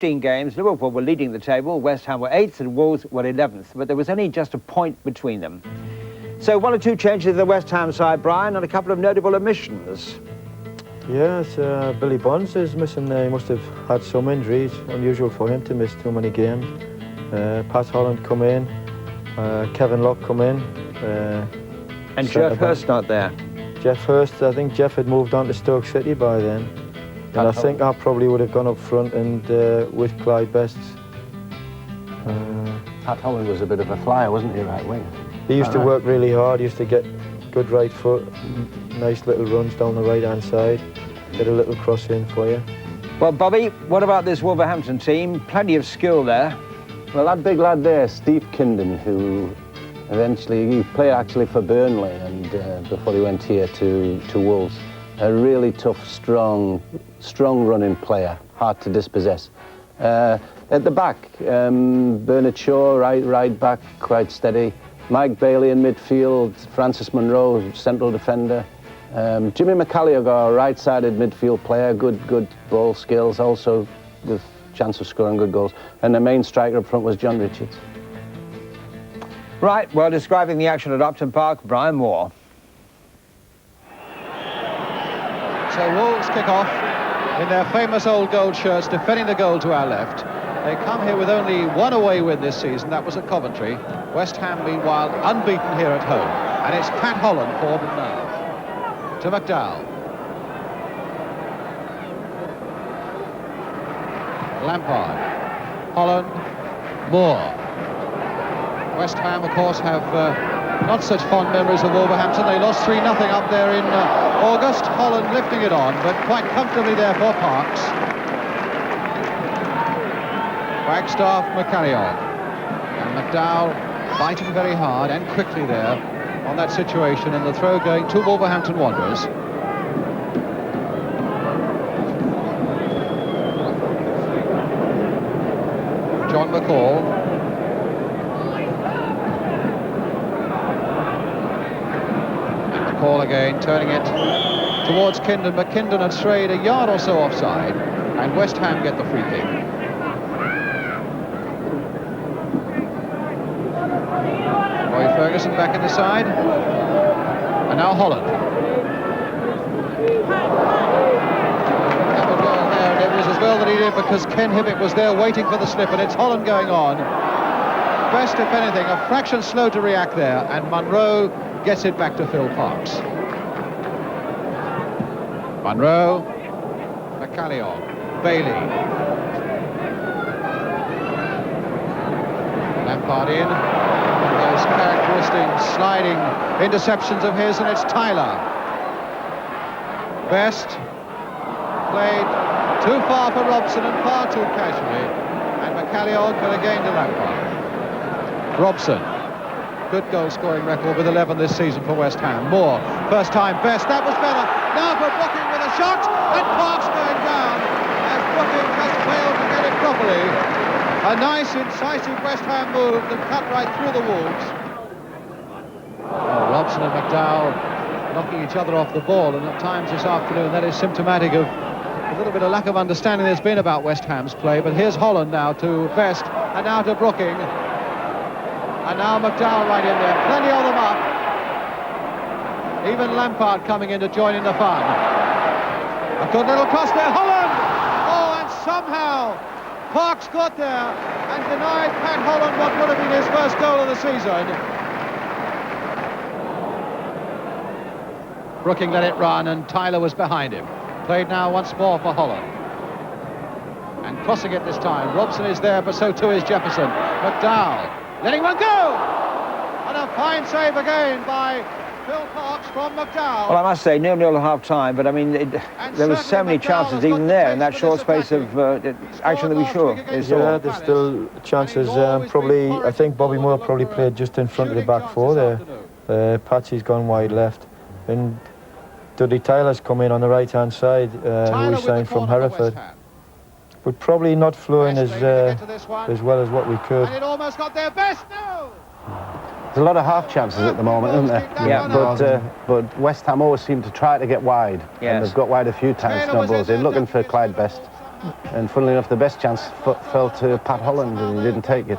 15 games, Liverpool were leading the table, West Ham were 8th and Wolves were 11th, but there was only just a point between them. So one or two changes to the West Ham side, Brian, and a couple of notable omissions. Yes, Billy Bonds is missing. He must have had some injuries. Unusual for him to miss too many games. Pat Holland come in, Kevin Locke come in. And Geoff Hurst not there. Geoff Hurst, I think Geoff had moved on to Stoke City by then. And I think I probably would have gone up front and with Clyde Best. Pat Holland was a bit of a flyer, wasn't he, right wing? He used to work really hard, he used to get good right foot, nice little runs down the right-hand side, get a little cross in for you. Well, Bobby, what about this Wolverhampton team? Plenty of skill there. Well, that big lad there, Steve Kindon, who he played actually for Burnley and before he went here to Wolves. A really tough, strong running player, hard to dispossess. At the back, Bernard Shaw, right back, quite steady. Mike Bailey in midfield, Francis Monroe, central defender. Jimmy McAllister, right-sided midfield player, good ball skills, also with chance of scoring good goals. And the main striker up front was John Richards. Right, well, describing the action at Upton Park, Brian Moore. So Wolves kick off in their famous old gold shirts, defending the goal to our left. They come here with only one away win this season, that was at Coventry. West Ham, meanwhile, unbeaten here at home. And it's Pat Holland for them now. To McDowell. Lampard. Holland. Moore. West Ham, of course, have not such fond memories of Wolverhampton. They lost 3-0 up there in August. Holland lifting it on, but quite comfortably there for Parks. Wagstaff, McCallion. And McDowell fighting very hard and quickly there on that situation, and the throw going to Wolverhampton Wanderers. John McCall. McCall again, turning it towards Kindon, but Kindon had strayed a yard or so offside, and West Ham get the free kick. Roy Ferguson back in the side, and now Holland. There, and it was as well that he did, because Ken Hibbick was there waiting for the slip, and it's Holland going on. Best, if anything, a fraction slow to react there, and Monroe gets it back to Phil Parks. Monroe, McCallion, Bailey. Lampard in. Those characteristic sliding interceptions of his, and it's Tyler. Best played too far for Robson and far too casually, and McCallion but again to Lampard. Robson. Good goal-scoring record with 11 this season for West Ham. Moore, first time Best, that was better. Now for Brooking with a shot, and Parks going down as Brooking just failed to get it properly. A nice, incisive West Ham move that cut right through the Wolves. Oh, Robson and McDowell knocking each other off the ball, and at times this afternoon that is symptomatic of a little bit of lack of understanding there's been about West Ham's play. But here's Holland now to Best, and now to Brooking. And now McDowell right in there, plenty of them up. Even Lampard coming in to join in the fun. A good little cross there, Holland! Oh, and somehow Parks got there and denied Pat Holland what would have been his first goal of the season. Brooking let it run, and Tyler was behind him. Played now once more for Holland. And crossing it this time. Robson is there, but so too is Jefferson. McDowell. Letting one go! And a fine save again by Phil Parks from McDowell. Well, I must say, 0-0 at half-time, but I mean, there were so many chances even there in that short space of action that we saw. Yeah, there's still chances. Probably, I think Bobby Moore probably played just in front of the back four there. Patsy's gone wide left. And Dudley Tyler's come in on the right-hand side, who we signed from Hereford. But probably not flowing as well as what we could. And it almost got their Best, no! There's a lot of half chances at the moment, isn't there? Yeah, but West Ham always seem to try to get wide. Yes. And they've got wide a few times, no balls in, looking for Clyde Best. And funnily enough, the best chance fell to Pat Holland, and he didn't take it.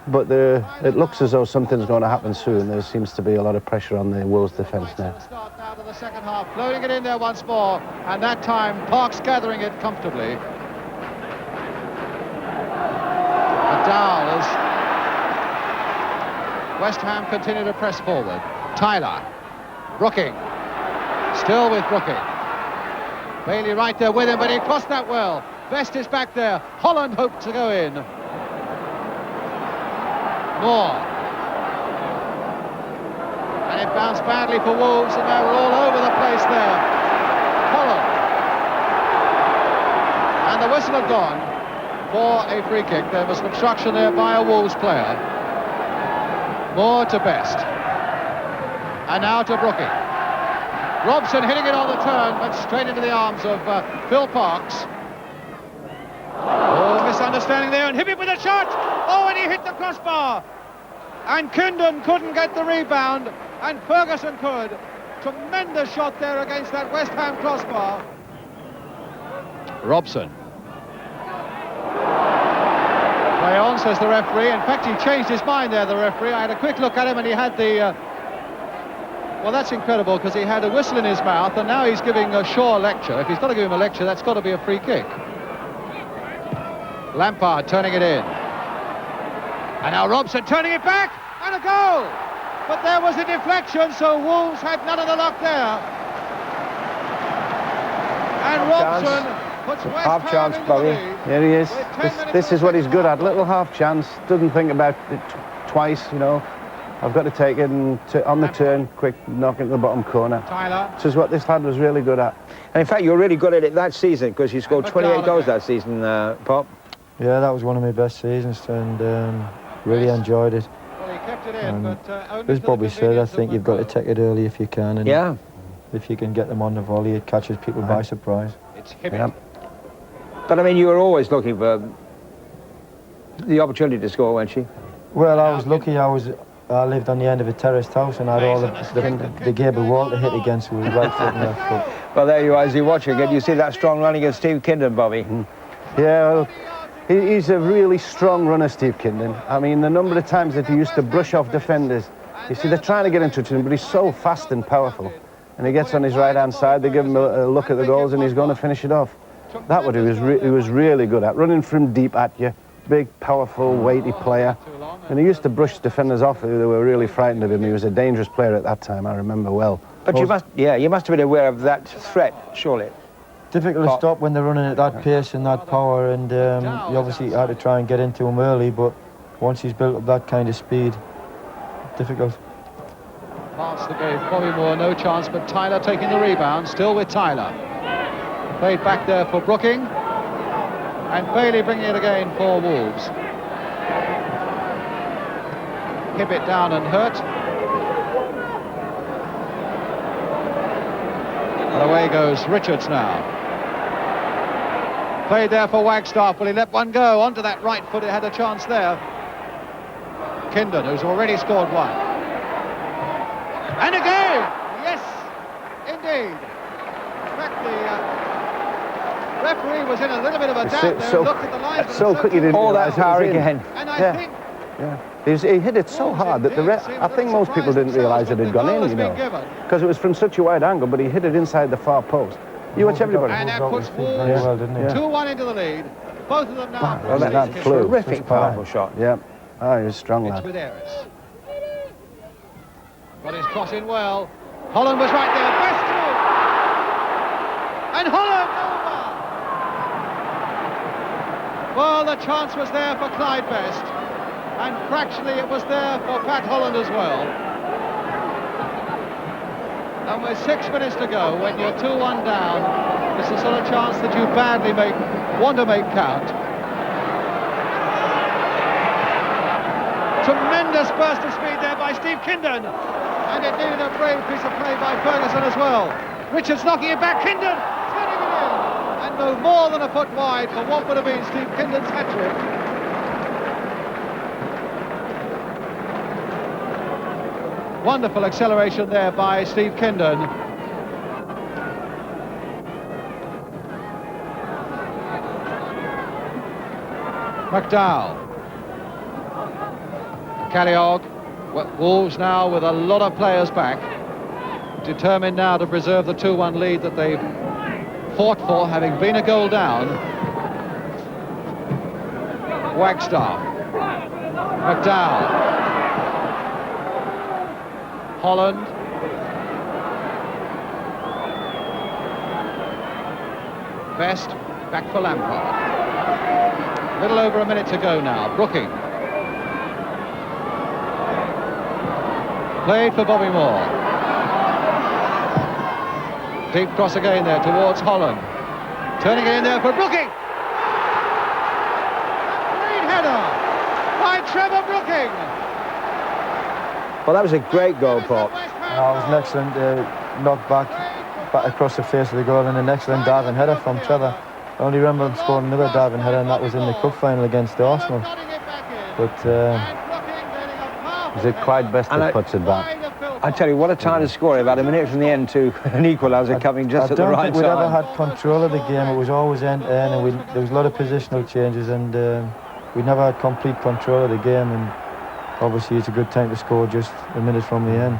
But it looks as though something's going to happen soon. There seems to be a lot of pressure on the Wolves defence now. Start now to the second half, floating it in there once more, and that time Parks gathering it comfortably. Dowles. West Ham continue to press forward. Tyler. Brooking. Still with Brooking. Bailey right there with him, but he crossed that well. Best is back there. Holland hoped to go in. Moore. And it bounced badly for Wolves, and they were all over the place there. Holland. And the whistle had gone for a free kick. There was an obstruction there by a Wolves player. Moore to Best. And now to Brooking. Robson hitting it on the turn, but straight into the arms of Phil Parks. Oh, misunderstanding there, and hit it with a shot! Oh, and he hit the crossbar! And Kindon couldn't get the rebound, and Ferguson could. Tremendous shot there against that West Ham crossbar. Robson. Play on, says the referee. In fact, he changed his mind there, the referee. I had a quick look at him, and he had the... well, that's incredible, because he had a whistle in his mouth, and now he's giving Shaw a lecture. If he's got to give him a lecture, that's got to be a free kick. Lampard turning it in. And now Robson turning it back, and a goal! But there was a deflection, so Wolves had none of the luck there. And Robson puts West Half Ham chance, into Bobby. the lead. Here he is. With 10 minutes This of is what he's the good second at. Little half chance. Doesn't think about it twice, you know. I've got to take it and on the turn, quick knock into the bottom corner. Tyler. This is what this lad was really good at. And in fact, you were really good at it that season, because you scored And 28 McDowell goals again. that season, Pop. Yeah, that was one of my best seasons, and really enjoyed it. Well, he kept it in, but only As to the Bobby said, I convenience think of you've got to McGraw. take it early if you can, and Yeah. if you can get them on the volley, it catches people by surprise. It's Hibbett. Yeah. But I mean, you were always looking for the opportunity to score, weren't you? Well, I was lucky. I lived on the end of a terraced house, and I had all the gable wall to hit against with right foot and left foot. Well, there you are, as you watch again, you see that strong run against Steve Kindon, Bobby. Yeah, well, he's a really strong runner, Steve Kindon. I mean, the number of times that he used to brush off defenders. You see, they're trying to get into him, but he's so fast and powerful. And he gets on his right-hand side, they give him a look at the goals, and he's going to finish it off. That what he was really good at, running from deep at you. Big, powerful, weighty player. And he used to brush defenders off who were really frightened of him. He was a dangerous player at that time, I remember well. But you must have been aware of that threat, surely. Difficult to stop when they're running at that pace and that power, and you obviously had to try and get into him early, but once he's built up that kind of speed, difficult. Pass that gave Bobby Moore no chance, but Tyler taking the rebound, still with Tyler. Played back there for Brooking, and Bailey bringing it again for Wolves. Hibbett down and hurt. And away goes Richards now. Played there for Wagstaff, but he let one go onto that right foot. It had a chance there. Kindon, who's already scored one. And again! Yes, indeed. In fact, the referee was in a little bit of a doubt there and looked at the lines. So quick he didn't All that realise it was power in. again. And I Yeah. think Yeah. He hit it so hard that I think most people didn't realise it had gone in, you know. Because it was from such a wide angle, but he hit it inside the far post. You watch everybody. And that puts Very Wolves well, didn't he? 2-1 into the lead. Both of them now. Well, that flew. Terrific, powerful shot. Yeah. Oh, he was a strong It's lad. with Ayres. Got his cross in well. Holland was right there. Best move. And Holland over. Well, the chance was there for Clyde Best. And fractionally it was there for Pat Holland as well. And with 6 minutes to go, when you're 2-1 down, it's the sort of chance that you badly want to make count. Tremendous burst of speed there by Steve Kindon. And it needed a brave piece of play by Ferguson as well. Richards knocking it back, Kindon turning it in. And no more than a foot wide for what would have been Steve Kindon's hat-trick. Wonderful acceleration there by Steve Kindon. McDowell. Calliope. Wolves now with a lot of players back, determined now to preserve the 2-1 lead that they fought for, having been a goal down. Wagstaff. McDowell. Holland. Best back for Lampard. Little over a minute to go now. Brooking. Played for Bobby Moore. Deep cross again there towards Holland. Turning it in there for Brooking. Great header by Trevor Brooking. Well, that was a great goal, Paul. It was an excellent knock back across the face of the goal, and an excellent diving header from Trevor. I only remember him scoring another diving header, and that was in the cup final against Arsenal. But Is it quite best that puts it back? I tell you, what a time to score it. About a minute from the end to an equaliser coming just at the right I don't think we'd ever time. had control of the game. It was always end-to-end, and there was a lot of positional changes, and we never had complete control of the game. And obviously, it's a good time to score just a minute from the end.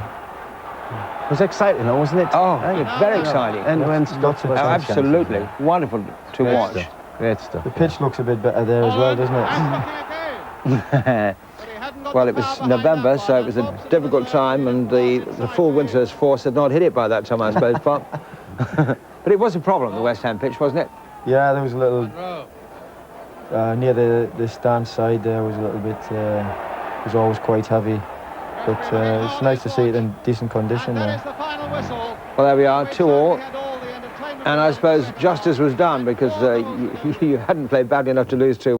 It was exciting, though, wasn't it? Oh, very exciting. End-to-end Lots stuff. of Oh, chances. absolutely. Wonderful to Great watch. stuff. Great stuff. The pitch looks a bit better there as well, doesn't it? Well, it was November, so it was a difficult time, and the full winter's force had not hit it by that time, I suppose, Bob. But it was a problem, the West Ham pitch, wasn't it? Yeah, there was a little... near the stand side there was a little bit... it was always quite heavy. But it's nice to see it in decent condition there. Well, there we are, 2-2. And I suppose justice was done, because you hadn't played badly enough to lose 2.